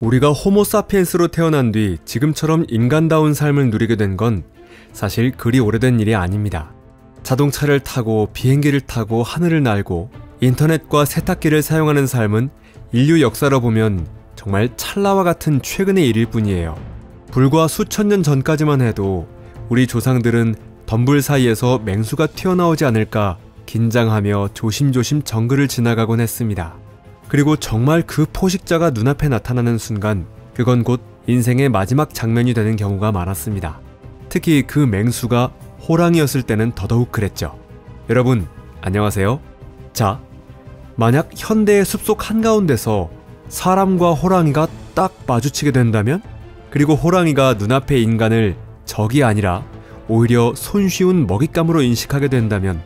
우리가 호모사피엔스로 태어난 뒤 지금처럼 인간다운 삶을 누리게 된 건 사실 그리 오래된 일이 아닙니다. 자동차를 타고 비행기를 타고 하늘을 날고 인터넷과 세탁기를 사용하는 삶은 인류 역사로 보면 정말 찰나와 같은 최근의 일일 뿐이에요. 불과 수천 년 전까지만 해도 우리 조상들은 덤불 사이에서 맹수가 튀어나오지 않을까 긴장하며 조심조심 정글을 지나가곤 했습니다. 그리고 정말 그 포식자가 눈앞에 나타나는 순간 그건 곧 인생의 마지막 장면이 되는 경우가 많았습니다. 특히 그 맹수가 호랑이였을 때는 더더욱 그랬죠. 여러분 안녕하세요. 자, 만약 현대의 숲속 한가운데서 사람과 호랑이가 딱 마주치게 된다면? 그리고 호랑이가 눈앞의 인간을 적이 아니라 오히려 손쉬운 먹잇감으로 인식하게 된다면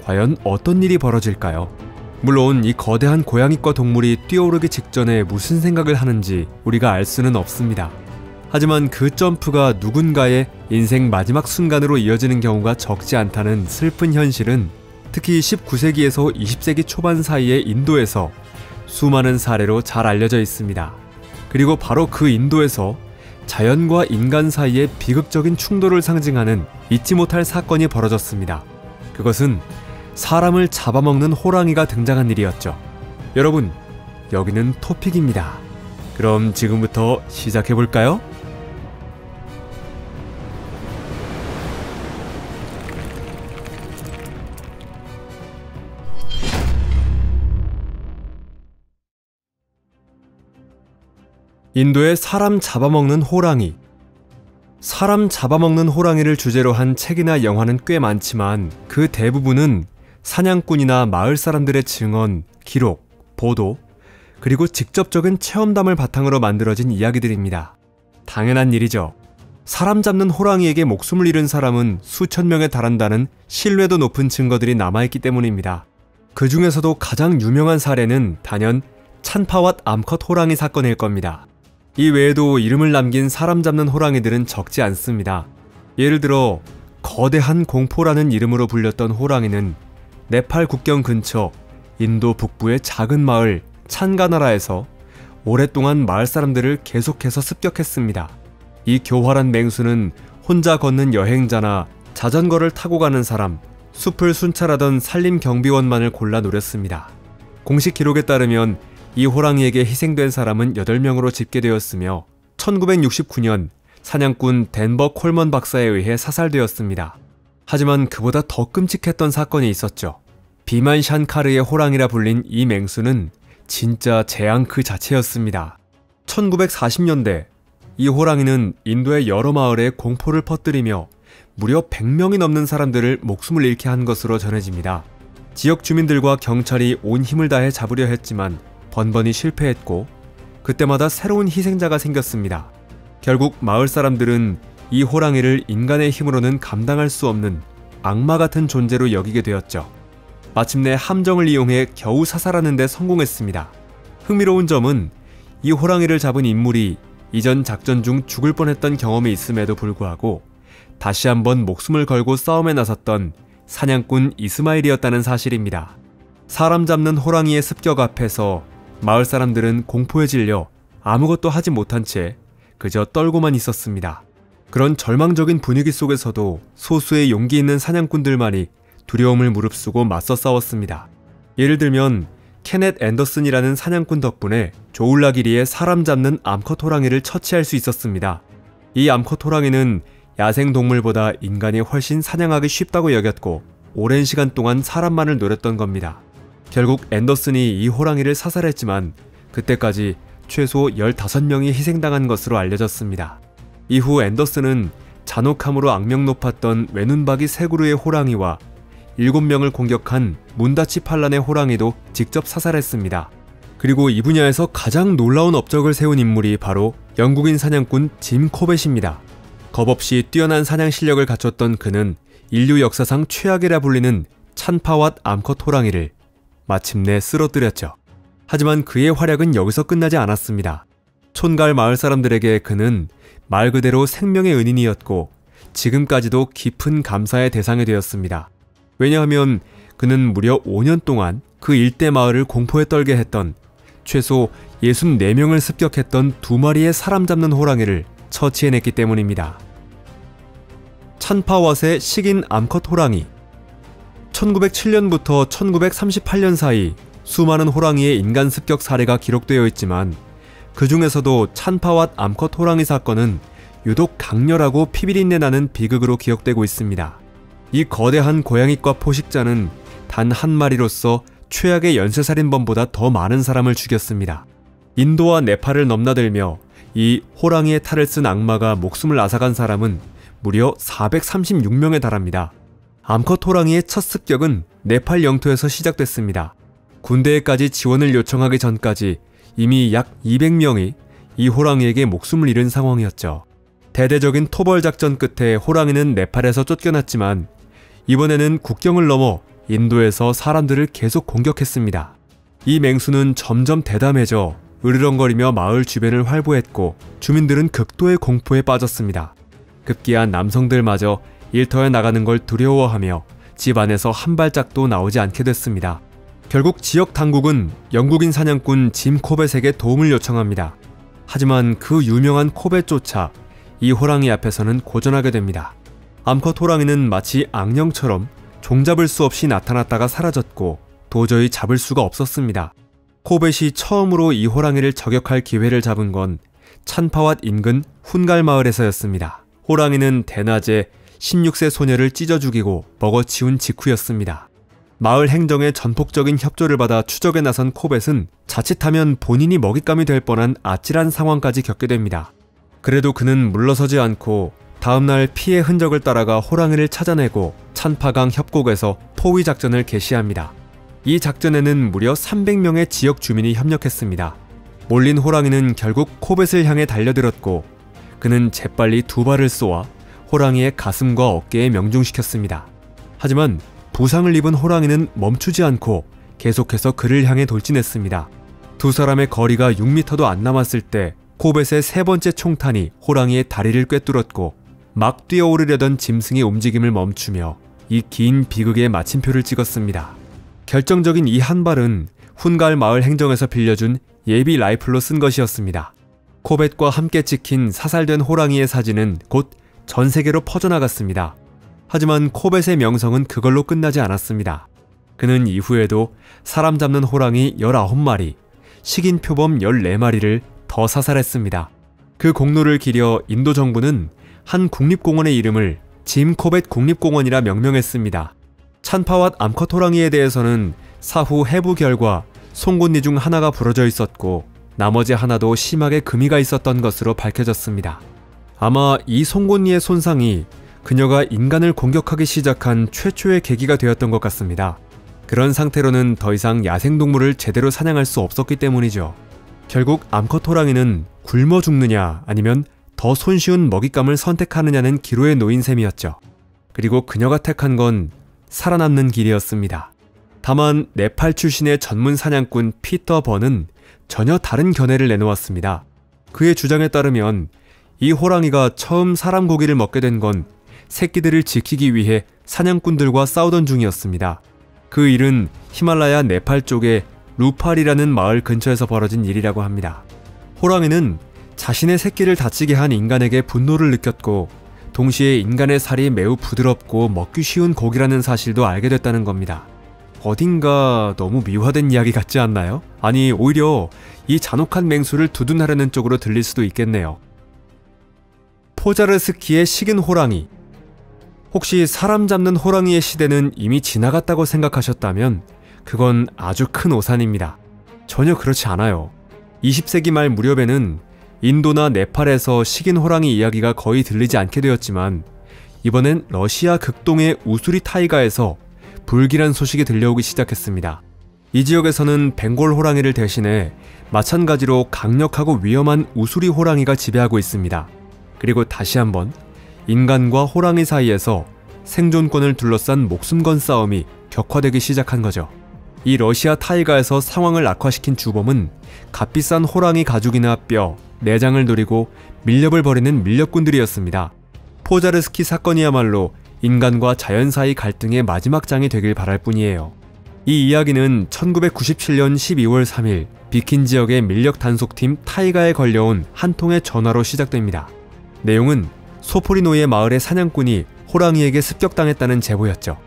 과연 어떤 일이 벌어질까요? 물론 이 거대한 고양이과 동물이 뛰어오르기 직전에 무슨 생각을 하는지 우리가 알 수는 없습니다. 하지만 그 점프가 누군가의 인생 마지막 순간으로 이어지는 경우가 적지 않다는 슬픈 현실은 특히 19세기에서 20세기 초반 사이의 인도에서 수많은 사례로 잘 알려져 있습니다. 그리고 바로 그 인도에서 자연과 인간 사이의 비극적인 충돌을 상징하는 잊지 못할 사건이 벌어졌습니다. 그것은 사람을 잡아먹는 호랑이가 등장한 일이었죠. 여러분, 여기는 토픽입니다. 그럼 지금부터 시작해볼까요? 인도의 사람 잡아먹는 호랑이. 사람 잡아먹는 호랑이를 주제로 한 책이나 영화는 꽤 많지만 그 대부분은 사냥꾼이나 마을 사람들의 증언, 기록, 보도, 그리고 직접적인 체험담을 바탕으로 만들어진 이야기들입니다. 당연한 일이죠. 사람 잡는 호랑이에게 목숨을 잃은 사람은 수천 명에 달한다는 신뢰도 높은 증거들이 남아있기 때문입니다. 그 중에서도 가장 유명한 사례는 단연 찬파왓 암컷 호랑이 사건일 겁니다. 이 외에도 이름을 남긴 사람 잡는 호랑이들은 적지 않습니다. 예를 들어 거대한 공포라는 이름으로 불렸던 호랑이는 네팔 국경 근처 인도 북부의 작은 마을 찬가나라에서 오랫동안 마을 사람들을 계속해서 습격했습니다. 이 교활한 맹수는 혼자 걷는 여행자나 자전거를 타고 가는 사람, 숲을 순찰하던 산림경비원만을 골라 노렸습니다. 공식 기록에 따르면 이 호랑이에게 희생된 사람은 8명으로 집계되었으며 1969년 사냥꾼 덴버 콜먼 박사에 의해 사살되었습니다. 하지만 그보다 더 끔찍했던 사건이 있었죠. 비만 샨카르의 호랑이라 불린 이 맹수는 진짜 재앙 그 자체였습니다. 1940년대 이 호랑이는 인도의 여러 마을에 공포를 퍼뜨리며 무려 100명이 넘는 사람들을 목숨을 잃게 한 것으로 전해집니다. 지역 주민들과 경찰이 온 힘을 다해 잡으려 했지만 번번이 실패했고 그때마다 새로운 희생자가 생겼습니다. 결국 마을 사람들은 이 호랑이를 인간의 힘으로는 감당할 수 없는 악마 같은 존재로 여기게 되었죠. 마침내 함정을 이용해 겨우 사살하는 데 성공했습니다. 흥미로운 점은 이 호랑이를 잡은 인물이 이전 작전 중 죽을 뻔했던 경험이 있음에도 불구하고 다시 한번 목숨을 걸고 싸움에 나섰던 사냥꾼 이스마일이었다는 사실입니다. 사람 잡는 호랑이의 습격 앞에서 마을 사람들은 공포에 질려 아무것도 하지 못한 채 그저 떨고만 있었습니다. 그런 절망적인 분위기 속에서도 소수의 용기 있는 사냥꾼들만이 두려움을 무릅쓰고 맞서 싸웠습니다. 예를 들면 케넷 앤더슨이라는 사냥꾼 덕분에 조울라기리의 사람 잡는 암컷 호랑이를 처치할 수 있었습니다. 이 암컷 호랑이는 야생동물보다 인간이 훨씬 사냥하기 쉽다고 여겼고 오랜 시간 동안 사람만을 노렸던 겁니다. 결국 앤더슨이 이 호랑이를 사살했지만 그때까지 최소 15명이 희생당한 것으로 알려졌습니다. 이후 앤더슨은 잔혹함으로 악명 높았던 외눈박이 3그루의 호랑이와 7명을 공격한 문다치 팔란의 호랑이도 직접 사살했습니다. 그리고 이 분야에서 가장 놀라운 업적을 세운 인물이 바로 영국인 사냥꾼 짐 코벳입니다. 겁없이 뛰어난 사냥 실력을 갖췄던 그는 인류 역사상 최악이라 불리는 찬파왓 암컷 호랑이를 마침내 쓰러뜨렸죠. 하지만 그의 활약은 여기서 끝나지 않았습니다. 촌갈 마을 사람들에게 그는 말 그대로 생명의 은인이었고 지금까지도 깊은 감사의 대상이 되었습니다. 왜냐하면 그는 무려 5년 동안 그 일대 마을을 공포에 떨게 했던 최소 64명을 습격했던 2마리의 사람 잡는 호랑이를 처치해냈기 때문입니다. 찬파왓의 식인 암컷 호랑이. 1907년부터 1938년 사이 수많은 호랑이의 인간 습격 사례가 기록되어 있지만 그 중에서도 찬파왓 암컷 호랑이 사건은 유독 강렬하고 피비린내 나는 비극으로 기억되고 있습니다. 이 거대한 고양이과 포식자는 단 한 마리로서 최악의 연쇄살인범보다 더 많은 사람을 죽였습니다. 인도와 네팔을 넘나들며 이 호랑이의 탈을 쓴 악마가 목숨을 앗아간 사람은 무려 436명에 달합니다. 암컷 호랑이의 첫 습격은 네팔 영토에서 시작됐습니다. 군대에까지 지원을 요청하기 전까지 이미 약 200명이 이 호랑이에게 목숨을 잃은 상황이었죠. 대대적인 토벌 작전 끝에 호랑이는 네팔에서 쫓겨났지만 이번에는 국경을 넘어 인도에서 사람들을 계속 공격했습니다. 이 맹수는 점점 대담해져 으르렁거리며 마을 주변을 활보했고 주민들은 극도의 공포에 빠졌습니다. 급기야 남성들마저 일터에 나가는 걸 두려워하며 집 안에서 한 발짝도 나오지 않게 됐습니다. 결국 지역 당국은 영국인 사냥꾼 짐 코벳에게 도움을 요청합니다. 하지만 그 유명한 코벳조차 이 호랑이 앞에서는 고전하게 됩니다. 암컷 호랑이는 마치 악령처럼 종잡을 수 없이 나타났다가 사라졌고 도저히 잡을 수가 없었습니다. 코벳이 처음으로 이 호랑이를 저격할 기회를 잡은 건 찬파왓 인근 훈갈 마을에서였습니다. 호랑이는 대낮에 16세 소녀를 찢어 죽이고 먹어치운 직후였습니다. 마을 행정의 전폭적인 협조를 받아 추적에 나선 코벳은 자칫하면 본인이 먹잇감이 될 뻔한 아찔한 상황까지 겪게 됩니다. 그래도 그는 물러서지 않고 다음날 피해 흔적을 따라가 호랑이를 찾아내고 찬파강 협곡에서 포위 작전을 개시합니다. 이 작전에는 무려 300명의 지역 주민이 협력했습니다. 몰린 호랑이는 결국 코벳을 향해 달려들었고 그는 재빨리 2발을 쏘아 호랑이의 가슴과 어깨에 명중시켰습니다. 하지만 부상을 입은 호랑이는 멈추지 않고 계속해서 그를 향해 돌진했습니다. 두 사람의 거리가 6m도 안 남았을 때 코벳의 세 번째 총탄이 호랑이의 다리를 꿰뚫었고 막 뛰어오르려던 짐승의 움직임을 멈추며 이 긴 비극의 마침표를 찍었습니다. 결정적인 이 한 발은 훈갈 마을 행정에서 빌려준 예비 라이플로 쓴 것이었습니다. 코벳과 함께 찍힌 사살된 호랑이의 사진은 곧 전 세계로 퍼져나갔습니다. 하지만 코벳의 명성은 그걸로 끝나지 않았습니다. 그는 이후에도 사람 잡는 호랑이 19마리, 식인 표범 14마리를 더 사살했습니다. 그 공로를 기려 인도 정부는 한 국립공원의 이름을 짐 코벳 국립공원이라 명명했습니다. 찬파왓 암컷 호랑이에 대해서는 사후 해부 결과 송곳니 중 하나가 부러져 있었고 나머지 하나도 심하게 금이가 있었던 것으로 밝혀졌습니다. 아마 이 송곳니의 손상이 그녀가 인간을 공격하기 시작한 최초의 계기가 되었던 것 같습니다. 그런 상태로는 더 이상 야생동물을 제대로 사냥할 수 없었기 때문이죠. 결국 암컷 호랑이는 굶어 죽느냐 아니면 더 손쉬운 먹잇감을 선택하느냐는 기로에 놓인 셈이었죠. 그리고 그녀가 택한 건 살아남는 길이었습니다. 다만 네팔 출신의 전문 사냥꾼 피터 번은 전혀 다른 견해를 내놓았습니다. 그의 주장에 따르면 이 호랑이가 처음 사람 고기를 먹게 된 건 새끼들을 지키기 위해 사냥꾼들과 싸우던 중이었습니다. 그 일은 히말라야 네팔 쪽의 루팔이라는 마을 근처에서 벌어진 일이라고 합니다. 호랑이는 자신의 새끼를 다치게 한 인간에게 분노를 느꼈고 동시에 인간의 살이 매우 부드럽고 먹기 쉬운 고기라는 사실도 알게 됐다는 겁니다. 어딘가 너무 미화된 이야기 같지 않나요? 아니 오히려 이 잔혹한 맹수를 두둔하려는 쪽으로 들릴 수도 있겠네요. 포자르스키의 식인 호랑이. 혹시 사람 잡는 호랑이의 시대는 이미 지나갔다고 생각하셨다면 그건 아주 큰 오산입니다. 전혀 그렇지 않아요. 20세기 말 무렵에는 인도나 네팔에서 식인 호랑이 이야기가 거의 들리지 않게 되었지만 이번엔 러시아 극동의 우수리 타이가에서 불길한 소식이 들려오기 시작했습니다. 이 지역에서는 벵골 호랑이를 대신해 마찬가지로 강력하고 위험한 우수리 호랑이가 지배하고 있습니다. 그리고 다시 한번 인간과 호랑이 사이에서 생존권을 둘러싼 목숨 건 싸움이 격화되기 시작한 거죠. 이 러시아 타이가에서 상황을 악화시킨 주범은 값비싼 호랑이 가죽이나 뼈, 내장을 노리고 밀렵을 벌이는 밀렵꾼들이었습니다. 포자르스키 사건이야말로 인간과 자연 사이 갈등의 마지막 장이 되길 바랄 뿐이에요. 이 이야기는 1997년 12월 3일 비킨 지역의 밀렵 단속팀 타이가에 걸려온 한 통의 전화로 시작됩니다. 내용은 소포리노예 마을의 사냥꾼이 호랑이에게 습격당했다는 제보였죠.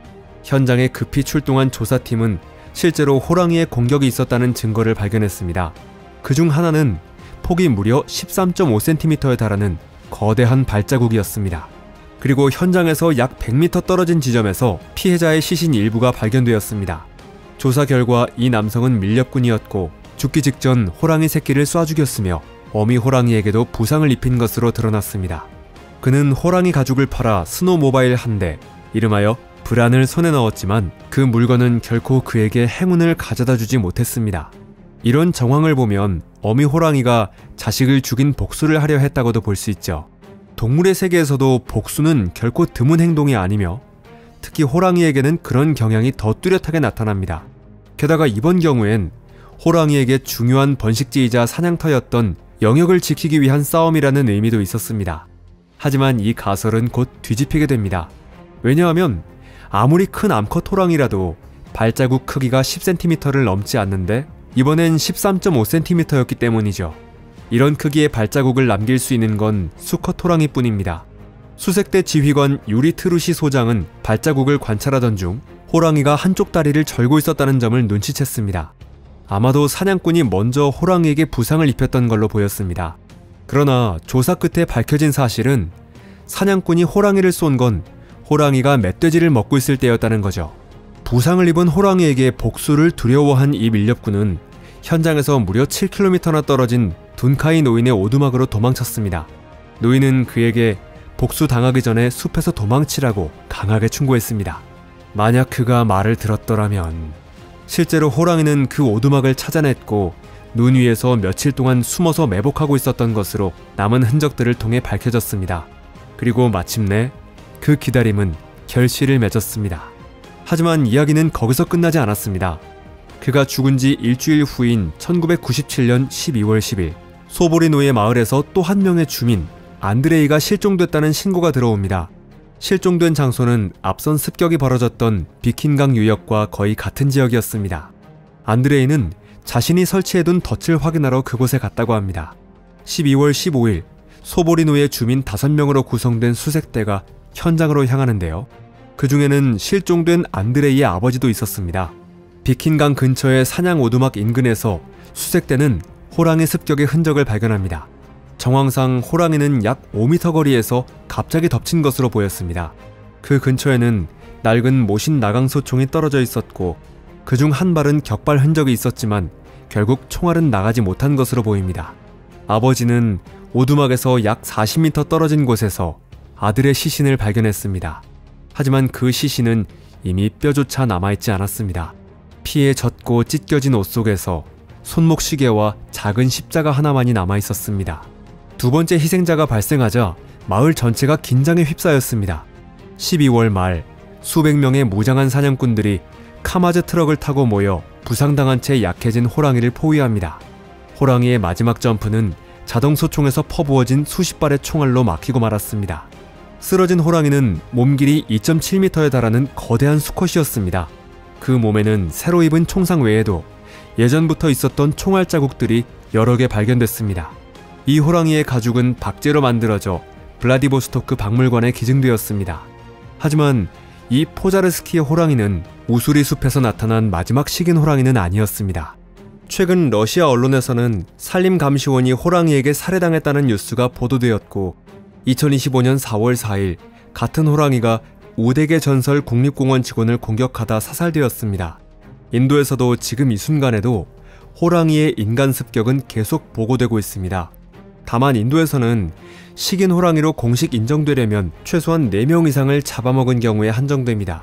현장에 급히 출동한 조사팀은 실제로 호랑이의 공격이 있었다는 증거를 발견했습니다. 그중 하나는 폭이 무려 13.5cm에 달하는 거대한 발자국이었습니다. 그리고 현장에서 약 100m 떨어진 지점에서 피해자의 시신 일부가 발견되었습니다. 조사 결과 이 남성은 밀렵꾼이었고 죽기 직전 호랑이 새끼를 쏴 죽였으며 어미 호랑이에게도 부상을 입힌 것으로 드러났습니다. 그는 호랑이 가죽을 팔아 스노모바일 한 대, 이름하여 브란을 손에 넣었지만 그 물건은 결코 그에게 행운을 가져다 주지 못했습니다. 이런 정황을 보면 어미 호랑이가 자식을 죽인 복수를 하려 했다고도 볼 수 있죠. 동물의 세계에서도 복수는 결코 드문 행동이 아니며 특히 호랑이에게는 그런 경향이 더 뚜렷하게 나타납니다. 게다가 이번 경우엔 호랑이에게 중요한 번식지이자 사냥터였던 영역을 지키기 위한 싸움이라는 의미도 있었습니다. 하지만 이 가설은 곧 뒤집히게 됩니다. 왜냐하면 아무리 큰 암컷 호랑이라도 발자국 크기가 10cm를 넘지 않는데 이번엔 13.5cm였기 때문이죠. 이런 크기의 발자국을 남길 수 있는 건 수컷 호랑이뿐입니다. 수색대 지휘관 유리 트루시 소장은 발자국을 관찰하던 중 호랑이가 한쪽 다리를 절고 있었다는 점을 눈치챘습니다. 아마도 사냥꾼이 먼저 호랑이에게 부상을 입혔던 걸로 보였습니다. 그러나 조사 끝에 밝혀진 사실은 사냥꾼이 호랑이를 쏜 건 호랑이가 멧돼지를 먹고 있을 때였다는 거죠. 부상을 입은 호랑이에게 복수를 두려워한 이 밀렵꾼은 현장에서 무려 7km나 떨어진 둔카이 노인의 오두막으로 도망쳤습니다. 노인은 그에게 복수 당하기 전에 숲에서 도망치라고 강하게 충고했습니다. 만약 그가 말을 들었더라면. 실제로 호랑이는 그 오두막을 찾아냈고 눈 위에서 며칠 동안 숨어서 매복하고 있었던 것으로 남은 흔적들을 통해 밝혀졌습니다. 그리고 마침내 그 기다림은 결실을 맺었습니다. 하지만 이야기는 거기서 끝나지 않았습니다. 그가 죽은 지 일주일 후인 1997년 12월 10일 소보리노예 마을에서 또 한 명의 주민 안드레이가 실종됐다는 신고가 들어옵니다. 실종된 장소는 앞선 습격이 벌어졌던 비킨강 유역과 거의 같은 지역이었습니다. 안드레이는 자신이 설치해둔 덫을 확인하러 그곳에 갔다고 합니다. 12월 15일 소보리노예 주민 5명으로 구성된 수색대가 현장으로 향하는데요. 그 중에는 실종된 안드레이의 아버지도 있었습니다. 비킨강 근처의 사냥 오두막 인근에서 수색대는 호랑이 습격의 흔적을 발견합니다. 정황상 호랑이는 약 5m 거리에서 갑자기 덮친 것으로 보였습니다. 그 근처에는 낡은 모신 나강소총이 떨어져 있었고 그중 한 발은 격발 흔적이 있었지만 결국 총알은 나가지 못한 것으로 보입니다. 아버지는 오두막에서 약 40m 떨어진 곳에서 아들의 시신을 발견했습니다. 하지만 그 시신은 이미 뼈조차 남아있지 않았습니다. 피에 젖고 찢겨진 옷 속에서 손목시계와 작은 십자가 하나만이 남아있었습니다. 두 번째 희생자가 발생하자 마을 전체가 긴장에 휩싸였습니다. 12월 말 수백 명의 무장한 사냥꾼들이 카마즈 트럭을 타고 모여 부상당한 채 약해진 호랑이를 포위합니다. 호랑이의 마지막 점프는 자동소총에서 퍼부어진 수십 발의 총알로 막히고 말았습니다. 쓰러진 호랑이는 몸길이 2.7m에 달하는 거대한 수컷이었습니다. 그 몸에는 새로 입은 총상 외에도 예전부터 있었던 총알 자국들이 여러 개 발견됐습니다. 이 호랑이의 가죽은 박제로 만들어져 블라디보스토크 박물관에 기증되었습니다. 하지만 이 포자르스키의 호랑이는 우수리 숲에서 나타난 마지막 식인 호랑이는 아니었습니다. 최근 러시아 언론에서는 산림감시원이 호랑이에게 살해당했다는 뉴스가 보도되었고 2025년 4월 4일 같은 호랑이가 우데게 전설 국립공원 직원을 공격하다 사살되었습니다. 인도에서도 지금 이 순간에도 호랑이의 인간 습격은 계속 보고되고 있습니다. 다만 인도에서는 식인 호랑이로 공식 인정되려면 최소한 4명 이상을 잡아먹은 경우에 한정됩니다.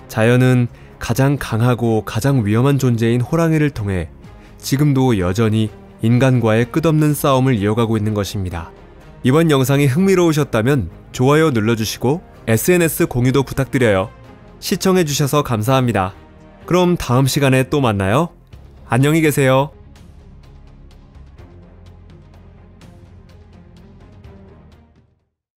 자연은 가장 강하고 가장 위험한 존재인 호랑이를 통해 지금도 여전히 인간과의 끝없는 싸움을 이어가고 있는 것입니다. 이번 영상이 흥미로우셨다면 좋아요 눌러주시고 SNS 공유도 부탁드려요. 시청해주셔서 감사합니다. 그럼 다음 시간에 또 만나요. 안녕히 계세요.